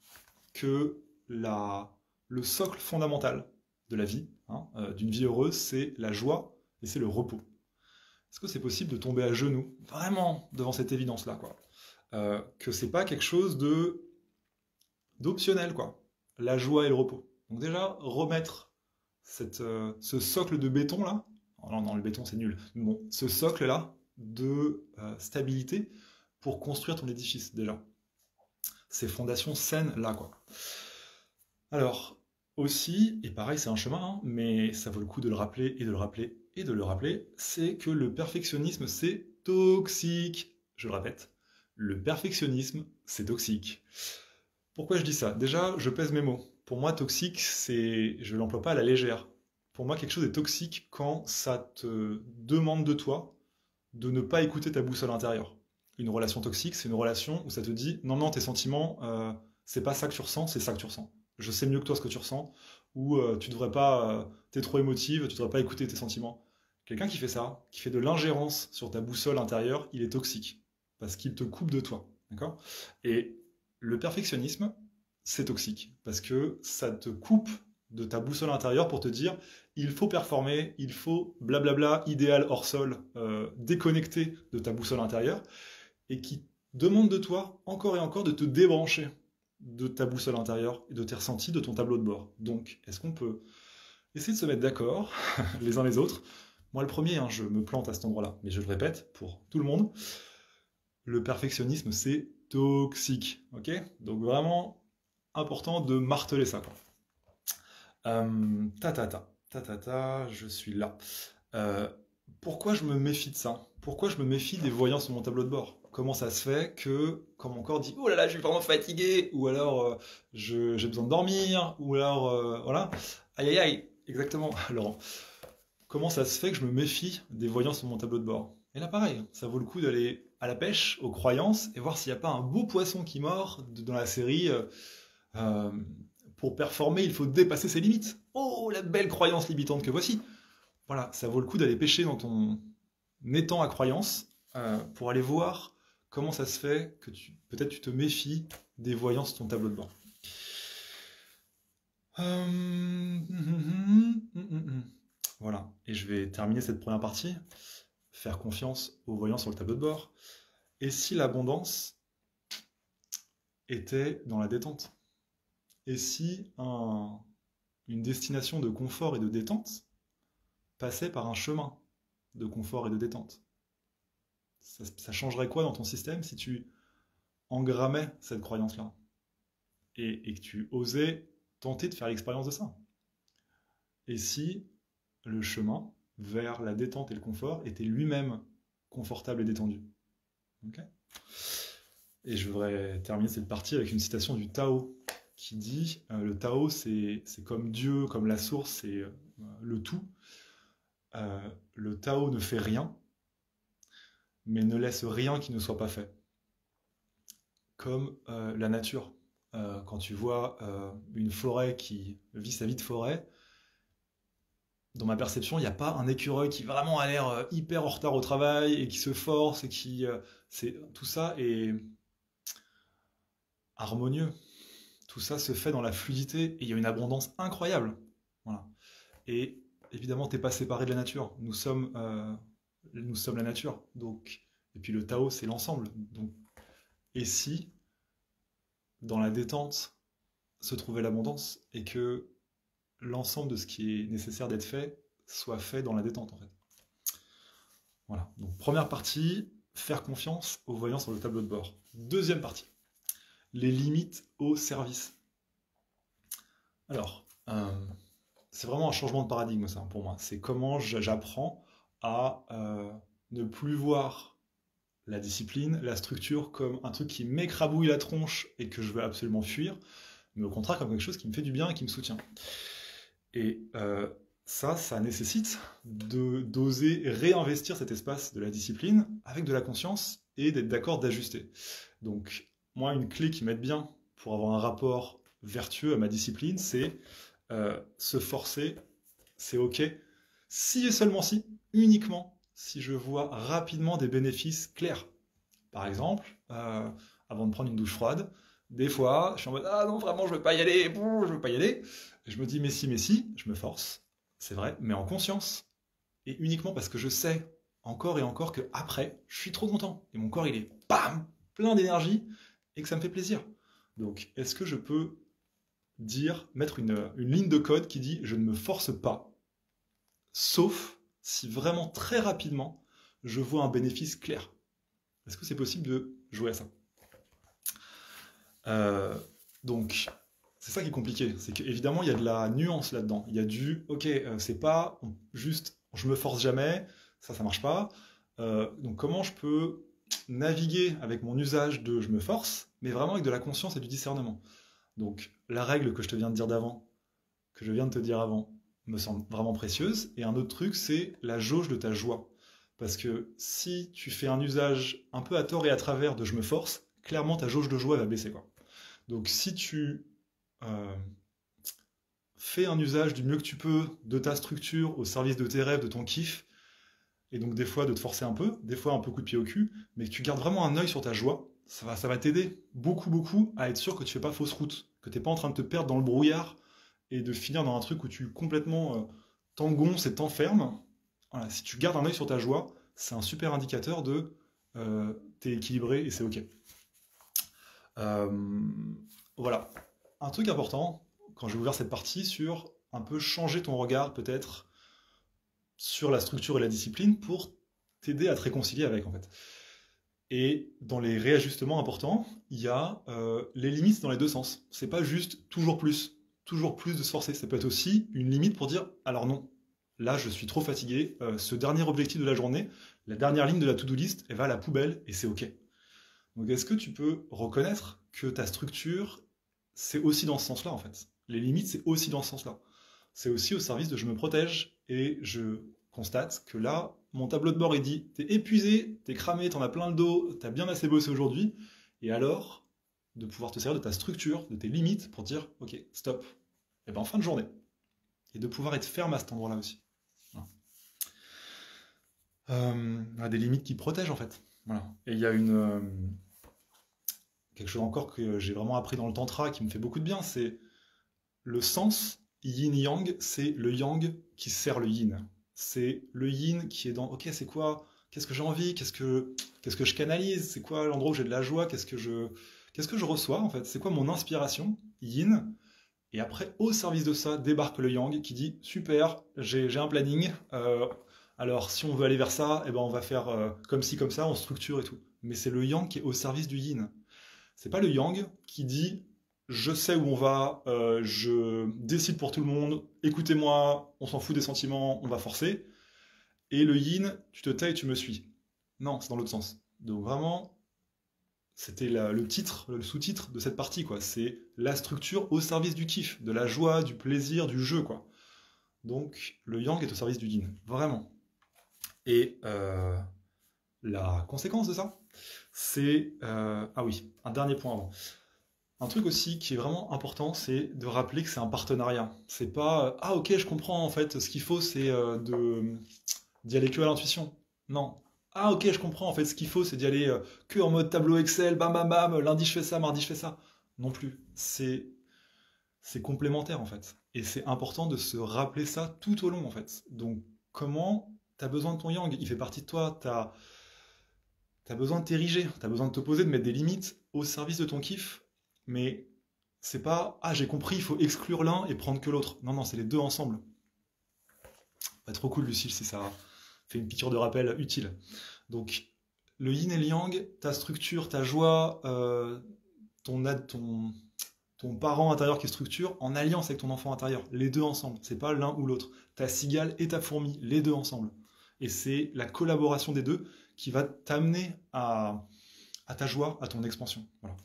que le socle fondamental de la vie, hein, d'une vie heureuse, c'est la joie et c'est le repos. Est-ce que c'est possible de tomber à genoux, vraiment, devant cette évidence-là, quoi? Que c'est pas quelque chose d'optionnel, quoi. La joie et le repos. Donc déjà, remettre ce socle de béton, là, oh non, non, le béton, c'est nul. Mais bon, ce socle-là de stabilité pour construire ton édifice, déjà. Ces fondations saines, là, quoi. Alors, aussi, et pareil, c'est un chemin, hein, mais ça vaut le coup de le rappeler et de le rappeler et de le rappeler, c'est que le perfectionnisme, c'est toxique. Je le répète, le perfectionnisme, c'est toxique. Pourquoi je dis ça? Déjà, je pèse mes mots. Pour moi, toxique, je l'emploie pas à la légère. Pour moi, quelque chose est toxique quand ça te demande de toi de ne pas écouter ta boussole intérieure. Une relation toxique, c'est une relation où ça te dit non, non, tes sentiments, c'est pas ça que tu ressens, c'est ça que tu ressens. Je sais mieux que toi ce que tu ressens, ou tu devrais pas, t'es trop émotive, tu devrais pas écouter tes sentiments. Quelqu'un qui fait ça, qui fait de l'ingérence sur ta boussole intérieure, il est toxique, parce qu'il te coupe de toi, d'accord? Et le perfectionnisme, c'est toxique, parce que ça te coupe de ta boussole intérieure pour te dire il faut performer, il faut blablabla, idéal hors sol, déconnecté de ta boussole intérieure, et qui demande de toi, encore et encore, de te débrancher de ta boussole intérieure et de tes ressentis de ton tableau de bord. Donc, est-ce qu'on peut essayer de se mettre d'accord, les uns les autres? Moi, le premier, hein, je me plante à cet endroit-là, mais je le répète pour tout le monde, le perfectionnisme, c'est toxique, ok? Donc vraiment, important de marteler ça, quoi. Je suis là. Euh, Pourquoi je me méfie de ça? Pourquoi je me méfie des voyants sur mon tableau de bord? Comment ça se fait que, quand mon corps dit «Oh là là, je suis vraiment fatigué», ou alors j'ai besoin de dormir, ou alors voilà. Aïe aïe aïe, exactement, Laurent. Comment ça se fait que je me méfie des voyants sur mon tableau de bord? Et là, pareil, ça vaut le coup d'aller à la pêche, aux croyances, et voir s'il n'y a pas un beau poisson qui mord dans la série. Euh, pour performer, il faut dépasser ses limites. Oh, la belle croyance limitante que voici. Voilà, ça vaut le coup d'aller pêcher dans ton étang à croyance pour aller voir comment ça se fait que peut-être tu te méfies des voyants sur ton tableau de bord. Voilà, et je vais terminer cette première partie. Faire confiance aux voyants sur le tableau de bord. Et si l'abondance était dans la détente? Et si une destination de confort et de détente passait par un chemin de confort et de détente. Ça changerait quoi dans ton système si tu engrammais cette croyance-là et que tu osais tenter de faire l'expérience de ça? Et si le chemin vers la détente et le confort était lui-même confortable et détendu? Okay. Et je voudrais terminer cette partie avec une citation du Tao qui dit le Tao c'est comme Dieu, comme la source, c'est le tout. Le Tao ne fait rien, mais ne laisse rien qui ne soit pas fait. Comme la nature. Quand tu vois une forêt qui vit sa vie de forêt, dans ma perception, il n'y a pas un écureuil qui vraiment a l'air hyper en retard au travail et qui se force et qui... tout ça est harmonieux. Tout ça se fait dans la fluidité et il y a une abondance incroyable. Voilà. Et évidemment, tu n'es pas séparé de la nature. Nous sommes la nature. Donc, et puis le Tao, c'est l'ensemble. Donc, et si, dans la détente, se trouvait l'abondance et que l'ensemble de ce qui est nécessaire d'être fait soit fait dans la détente, en fait. Voilà. Donc, première partie, faire confiance aux voyants sur le tableau de bord. Deuxième partie, les limites au service. Alors, c'est vraiment un changement de paradigme, ça, pour moi. C'est comment j'apprends à ne plus voir la discipline, la structure comme un truc qui m'écrabouille la tronche et que je veux absolument fuir, mais au contraire comme quelque chose qui me fait du bien et qui me soutient. Et ça nécessite d'oser réinvestir cet espace de la discipline avec de la conscience et d'être d'accord d'ajuster. Donc, moi, une clé qui m'aide bien pour avoir un rapport vertueux à ma discipline, c'est se forcer, c'est ok, si et seulement si, uniquement si je vois rapidement des bénéfices clairs. Par exemple, avant de prendre une douche froide, des fois, je suis en mode « Ah non, vraiment, je veux pas y aller, je veux pas y aller ». Et je me dis « Mais si, je me force, c'est vrai, mais en conscience. » Et uniquement parce que je sais encore et encore qu'après, je suis trop content. Et mon corps, il est bam, plein d'énergie et que ça me fait plaisir. Donc, est-ce que je peux mettre une ligne de code qui dit « Je ne me force pas, sauf si vraiment très rapidement, je vois un bénéfice clair ». Est-ce que c'est possible de jouer à ça? Donc, c'est ça qui est compliqué. C'est qu'évidemment, il y a de la nuance là-dedans. Il y a ok, c'est pas juste, je me force jamais, ça marche pas. Donc, comment je peux naviguer avec mon usage de je me force, mais vraiment avec de la conscience et du discernement. Donc, la règle que je viens de te dire avant, me semble vraiment précieuse. Et un autre truc, c'est la jauge de ta joie. Parce que si tu fais un usage un peu à tort et à travers de je me force, clairement ta jauge de joie va baisser, quoi. Donc si tu fais un usage du mieux que tu peux de ta structure au service de tes rêves, de ton kiff, et donc des fois de te forcer un peu, des fois un peu coup de pied au cul, mais que tu gardes vraiment un œil sur ta joie, ça va t'aider beaucoup à être sûr que tu fais pas fausse route, que tu n'es pas en train de te perdre dans le brouillard et de finir dans un truc où tu complètement t'engonces et t'enfermes. Voilà, si tu gardes un œil sur ta joie, c'est un super indicateur de t'es équilibré et c'est ok. Voilà. Un truc important, quand j'ai ouvert cette partie, sur un peu changer ton regard peut-être sur la structure et la discipline pour t'aider à te réconcilier avec, en fait. Et dans les réajustements importants, il y a les limites dans les deux sens. C'est pas juste toujours plus de se forcer. Ça peut être aussi une limite pour dire, alors non, là je suis trop fatigué, ce dernier objectif de la journée, la dernière ligne de la to-do list, elle va à la poubelle et c'est ok. Donc est-ce que tu peux reconnaître que ta structure, c'est aussi dans ce sens-là, en fait. Les limites, c'est aussi dans ce sens-là. C'est aussi au service de je me protège et je constate que là, mon tableau de bord, il dit t'es épuisé, t'es cramé, t'en as plein le dos, t'as bien assez bossé aujourd'hui, et alors, de pouvoir te servir de ta structure, de tes limites, pour dire ok, stop, et bien en fin de journée. Et de pouvoir être ferme à cet endroit-là aussi. Voilà. Des limites qui protègent, en fait. Voilà. Et il y a quelque chose encore que j'ai vraiment appris dans le tantra qui me fait beaucoup de bien, c'est le sens yin-yang, c'est le yang qui sert le yin. C'est le yin qui est dans, ok, c'est quoi, qu'est-ce que j'ai envie, qu'est-ce que je canalise, c'est quoi l'endroit où j'ai de la joie, qu'est-ce que je reçois, en fait, c'est quoi mon inspiration, yin, Et après, au service de ça, débarque le yang qui dit super, j'ai un planning. Alors, si on veut aller vers ça, eh ben, on va faire comme ci, comme ça, on structure et tout. Mais c'est le yang qui est au service du yin. C'est pas le yang qui dit je sais où on va, je décide pour tout le monde, écoutez-moi, on s'en fout des sentiments, on va forcer. Et le yin, tu te tais et tu me suis. Non, c'est dans l'autre sens. Donc vraiment, c'était le titre, le sous-titre de cette partie, quoi. C'est la structure au service du kiff, de la joie, du plaisir, du jeu, quoi. Donc le yang est au service du yin, vraiment. Et la conséquence de ça, c'est... ah oui, un dernier point avant. Un truc aussi qui est vraiment important, c'est de rappeler que c'est un partenariat. C'est pas ah ok, je comprends en fait, ce qu'il faut c'est d'y aller que à l'intuition. Non. Ah ok, je comprends en fait, ce qu'il faut c'est d'y aller que en mode tableau Excel, bam bam bam, lundi je fais ça, mardi je fais ça. Non plus. C'est complémentaire en fait. Et c'est important de se rappeler ça tout au long en fait. Donc comment t'as besoin de ton yang, il fait partie de toi, t'as besoin de t'ériger, t'as besoin de te poser, de mettre des limites au service de ton kiff. Mais c'est pas ah j'ai compris, il faut exclure l'un et prendre que l'autre. Non, non, c'est les deux ensemble. Pas trop cool, Lucille, si ça fait une piqûre de rappel utile. Donc, le yin et le yang, ta structure, ta joie, ton parent intérieur qui est structure, en alliance avec ton enfant intérieur, les deux ensemble. C'est pas l'un ou l'autre. Ta cigale et ta fourmi, les deux ensemble. Et c'est la collaboration des deux qui va t'amener à ta joie, à ton expansion. Voilà.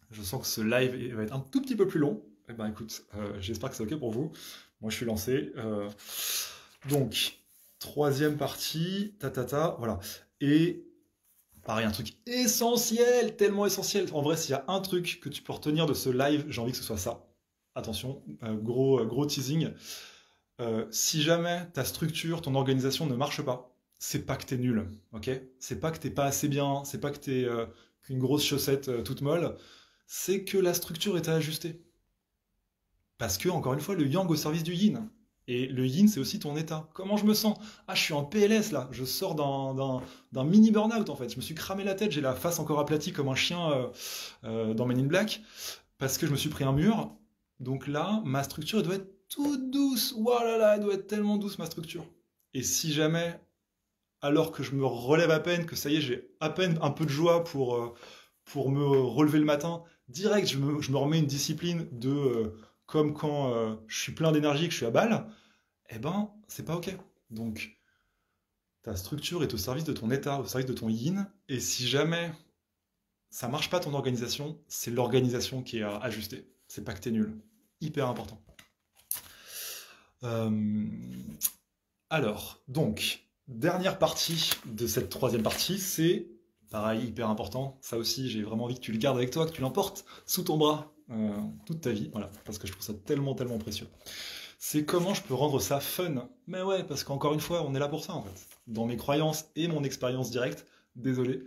Je sens que ce live va être un tout petit peu plus long. Eh ben écoute, j'espère que c'est ok pour vous. Moi je suis lancé. Donc, troisième partie, voilà. Et pareil, un truc essentiel, tellement essentiel. En vrai, s'il y a un truc que tu peux retenir de ce live, j'ai envie que ce soit ça. Attention, gros teasing. Si jamais ta structure, ton organisation ne marche pas, c'est pas que t'es nul, ok? C'est pas que t'es pas assez bien, c'est pas que t'es qu'une grosse chaussette toute molle, c'est que la structure est à ajuster. Parce que, encore une fois, le yang au service du yin. Et le yin, c'est aussi ton état. Comment je me sens? Ah, je suis en PLS là, je sors d'un mini burn-out en fait. Je me suis cramé la tête, j'ai la face encore aplatie comme un chien dans Men in Black, parce que je me suis pris un mur. Donc là, ma structure, elle doit être toute douce. Voilà, elle doit être tellement douce ma structure. Et si jamais, alors que je me relève à peine, que ça y est, j'ai à peine un peu de joie pour me relever le matin, direct, je me remets une discipline de... comme quand je suis plein d'énergie et que je suis à balle, eh ben, c'est pas ok. Donc, ta structure est au service de ton état, au service de ton yin, et si jamais ça marche pas ton organisation, c'est l'organisation qui est à ajuster. C'est pas que t'es nul. Hyper important. Alors, donc, dernière partie de cette troisième partie, c'est, pareil, hyper important. Ça aussi, j'ai vraiment envie que tu le gardes avec toi, que tu l'emportes sous ton bras toute ta vie, voilà, parce que je trouve ça tellement, tellement précieux. C'est comment je peux rendre ça fun. Mais ouais, parce qu'encore une fois, on est là pour ça, en fait. Dans mes croyances et mon expérience directe, désolé,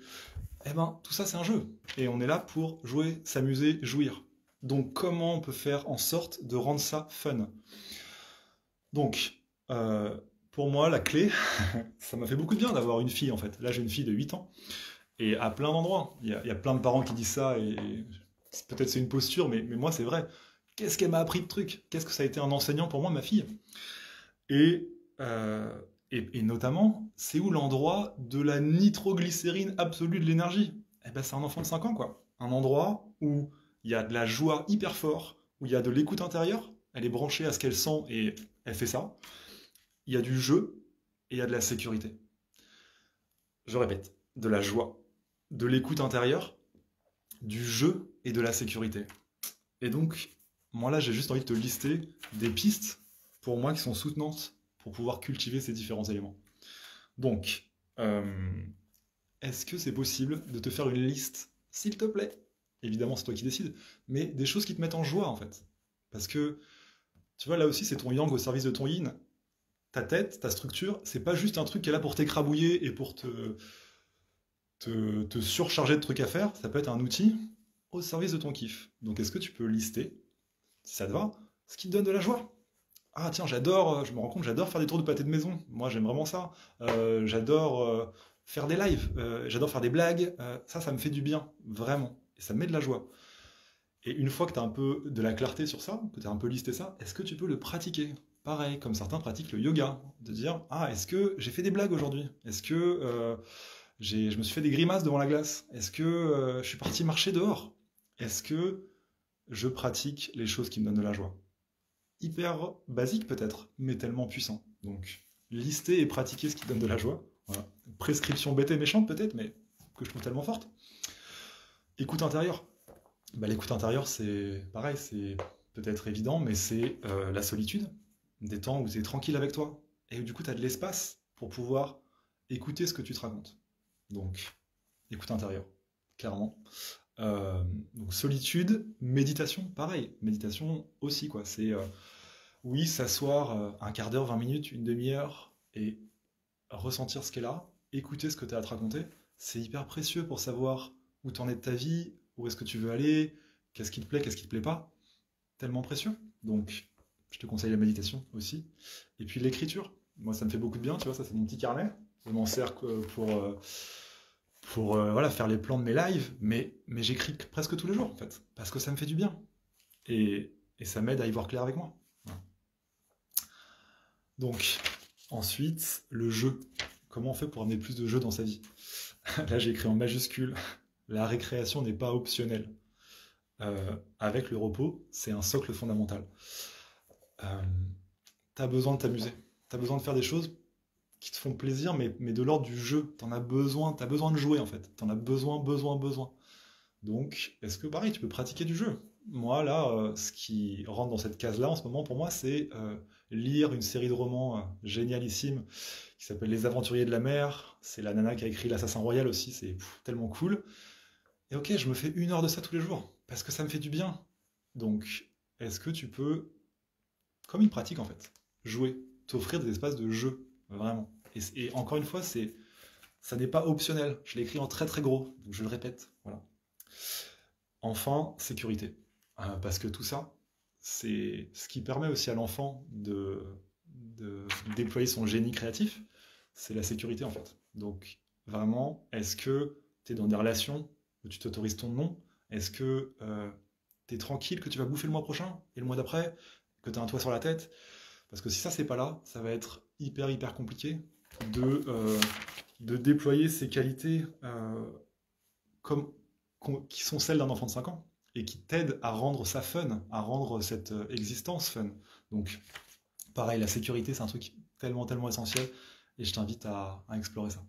eh ben, tout ça, c'est un jeu. Et on est là pour jouer, s'amuser, jouir. Donc, comment on peut faire en sorte de rendre ça fun? Donc, pour moi, la clé, ça m'a fait beaucoup de bien d'avoir une fille, en fait. Là, j'ai une fille de 8 ans. Et à plein d'endroits. Il y a plein de parents qui disent ça, et peut-être c'est une posture, mais moi, c'est vrai. Qu'est-ce qu'elle m'a appris de trucs? Qu'est-ce que ça a été un enseignant pour moi, ma fille? Et notamment, c'est où l'endroit de la nitroglycérine absolue de l'énergie? Eh ben, c'est un enfant de 5 ans, quoi. Un endroit où il y a de la joie hyper fort, où il y a de l'écoute intérieure, elle est branchée à ce qu'elle sent et elle fait ça. Il y a du jeu et il y a de la sécurité. Je répète, de la joie, de l'écoute intérieure, du jeu et de la sécurité. Et donc, moi là, j'ai juste envie de te lister des pistes, pour moi, qui sont soutenantes pour pouvoir cultiver ces différents éléments. Donc, est-ce que c'est possible de te faire une liste, s'il te plaît? Évidemment, c'est toi qui décides, mais des choses qui te mettent en joie, en fait. Parce que, tu vois, là aussi, c'est ton yang au service de ton yin. Ta tête, ta structure, c'est pas juste un truc qui est là pour t'écrabouiller et pour te surcharger de trucs à faire. Ça peut être un outil au service de ton kiff. Donc, est-ce que tu peux lister, si ça te va, ce qui te donne de la joie? Ah tiens, j'adore, je me rends compte, j'adore faire des tours de pâté de maison. Moi, j'aime vraiment ça. J'adore faire des lives. J'adore faire des blagues. Ça me fait du bien, vraiment. Et ça me met de la joie. Et une fois que tu as un peu de la clarté sur ça, que tu as un peu listé ça, est-ce que tu peux le pratiquer? Pareil, comme certains pratiquent le yoga, de dire, ah, est-ce que j'ai fait des blagues aujourd'hui? Est-ce que je me suis fait des grimaces devant la glace? Est-ce que je suis parti marcher dehors? Est-ce que je pratique les choses qui me donnent de la joie? Hyper basique peut-être, mais tellement puissant. Donc, lister et pratiquer ce qui donne de la joie. Voilà. Prescription bête et méchante peut-être, mais que je trouve tellement forte. Écoute intérieure. Bah, l'écoute intérieure, c'est pareil, c'est peut-être évident, mais c'est la solitude, des temps où tu es tranquille avec toi, et où du coup tu as de l'espace pour pouvoir écouter ce que tu te racontes. Donc, écoute intérieure, clairement. Euh, donc solitude, méditation, pareil, méditation aussi, quoi. C'est, oui, s'asseoir un quart d'heure, 20 minutes, une demi-heure, et ressentir ce qu'est là, écouter ce que tu as à te raconter, c'est hyper précieux pour savoir où t'en es de ta vie, où est-ce que tu veux aller, qu'est-ce qui te plaît, qu'est-ce qui te plaît pas. Tellement précieux. Donc, je te conseille la méditation aussi. Et puis l'écriture. Moi, ça me fait beaucoup de bien, tu vois, ça c'est mon petit carnet. Je m'en sers pour voilà, faire les plans de mes lives, mais j'écris presque tous les jours en fait, parce que ça me fait du bien. Et ça m'aide à y voir clair avec moi. Voilà. Donc, ensuite, le jeu. Comment on fait pour amener plus de jeux dans sa vie? Là, j'ai écrit en majuscule. La récréation n'est pas optionnelle. Avec le repos, c'est un socle fondamental. Euh, T'as besoin de t'amuser. T'as besoin de faire des choses qui te font plaisir, mais de l'ordre du jeu. T'as besoin de jouer en fait. T'en as besoin. Donc, est-ce que pareil, tu peux pratiquer du jeu? Moi, là, ce qui rentre dans cette case-là en ce moment, pour moi, c'est lire une série de romans génialissime qui s'appelle Les Aventuriers de la Mer. C'est la nana qui a écrit L'Assassin Royal aussi, c'est tellement cool. Et ok, je me fais 1 heure de ça tous les jours, parce que ça me fait du bien. Donc, est-ce que tu peux, comme une pratique en fait, jouer, t'offrir des espaces de jeu, vraiment. Et encore une fois, ça n'est pas optionnel. Je l'ai écrit en très très gros, donc je le répète. Voilà. Enfin, sécurité. Parce que tout ça, c'est ce qui permet aussi à l'enfant de déployer son génie créatif, c'est la sécurité en fait. Donc, vraiment, est-ce que tu es dans des relations où tu t'autorises ton nom? Est-ce que tu es tranquille que tu vas bouffer le mois prochain et le mois d'après, que tu as un toit sur la tête? Parce que si ça, c'est pas là, ça va être hyper compliqué de, euh, de déployer ces qualités comme, qui sont celles d'un enfant de 5 ans et qui t'aident à rendre ça fun, à rendre cette existence fun. Donc, pareil, la sécurité, c'est un truc tellement essentiel et je t'invite à explorer ça.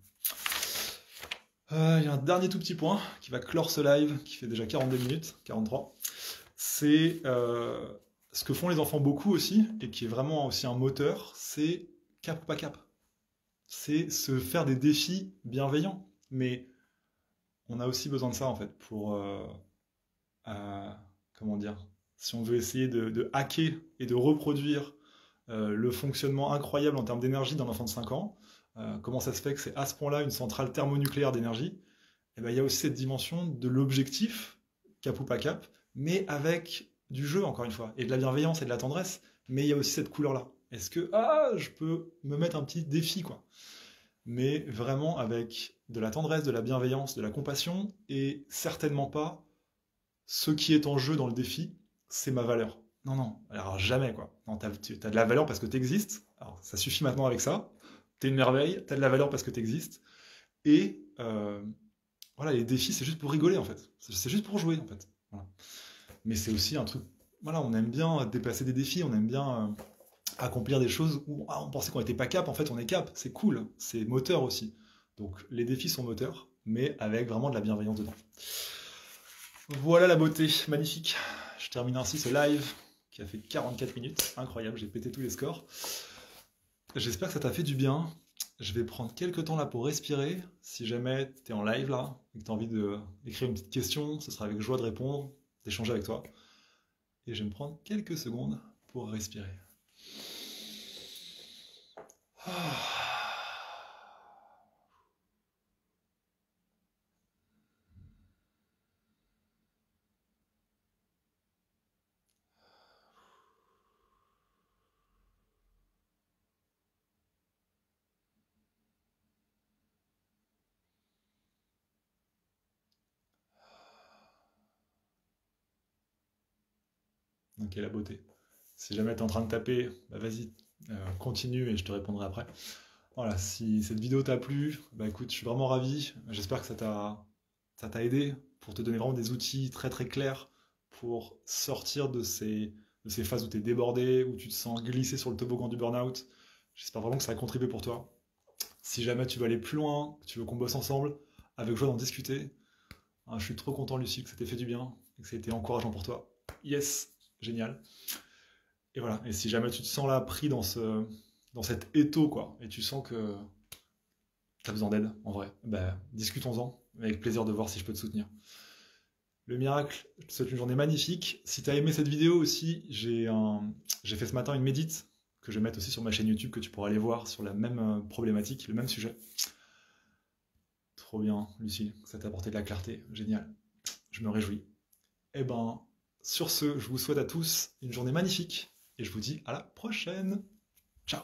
Il y a un dernier tout petit point qui va clore ce live, qui fait déjà 42 minutes, 43. C'est ce que font les enfants beaucoup aussi, et qui est vraiment aussi un moteur, c'est cap ou pas cap. C'est se faire des défis bienveillants. Mais on a aussi besoin de ça, en fait, pour... comment dire? Si on veut essayer de hacker et de reproduire le fonctionnement incroyable en termes d'énergie d'un enfant de 5 ans, comment ça se fait que c'est à ce point-là une centrale thermonucléaire d'énergie? Eh ben, il y a aussi cette dimension de l'objectif, cap ou pas cap, mais avec du jeu, encore une fois, et de la bienveillance et de la tendresse, mais il y a aussi cette couleur-là. Est-ce que, je peux me mettre un petit défi, quoi. Mais vraiment avec de la tendresse, de la bienveillance, de la compassion, et certainement pas ce qui est en jeu dans le défi, c'est ma valeur. Non, alors jamais, quoi. Non, t'as de la valeur parce que t'existes, alors ça suffit maintenant avec ça, t'es une merveille, t'as de la valeur parce que t'existes, et voilà, les défis, c'est juste pour rigoler, en fait. C'est juste pour jouer, en fait. Voilà. Mais c'est aussi un truc... Voilà, on aime bien dépasser des défis, on aime bien accomplir des choses où on pensait qu'on n'était pas cap, en fait, on est cap. C'est cool, c'est moteur aussi. Donc, les défis sont moteurs, mais avec vraiment de la bienveillance dedans. Voilà la beauté, magnifique. Je termine ainsi ce live qui a fait 44 minutes. Incroyable, j'ai pété tous les scores. J'espère que ça t'a fait du bien. Je vais prendre quelques temps là pour respirer. Si jamais tu es en live là et que tu as envie d'écrire une petite question, ce sera avec joie de répondre, d'échanger avec toi. Et je vais me prendre quelques secondes pour respirer. Ok, la beauté. Si jamais tu es en train de taper, bah vas-y, continue et je te répondrai après. Voilà, si cette vidéo t'a plu, bah écoute, je suis vraiment ravi. J'espère que ça t'a aidé pour te donner vraiment des outils très très clairs pour sortir de ces phases où tu es débordé, où tu te sens glissé sur le toboggan du burn-out. J'espère vraiment que ça a contribué pour toi. Si jamais tu veux aller plus loin, que tu veux qu'on bosse ensemble, avec joie d'en discuter, hein, je suis trop content, Lucie, que ça t'ait fait du bien et que ça ait été encourageant pour toi. Yes, génial. Et voilà, et si jamais tu te sens là pris dans cet étau, quoi, et tu sens que tu as besoin d'aide, en vrai, bah, discutons-en, avec plaisir de voir si je peux te soutenir. Le miracle, je te souhaite une journée magnifique. Si tu as aimé cette vidéo aussi, j'ai fait ce matin une médite que je vais mettre aussi sur ma chaîne YouTube, que tu pourras aller voir sur la même problématique, le même sujet. Trop bien, Lucie, ça t'a apporté de la clarté, génial. Je me réjouis. Eh ben, sur ce, je vous souhaite à tous une journée magnifique et je vous dis à la prochaine. Ciao.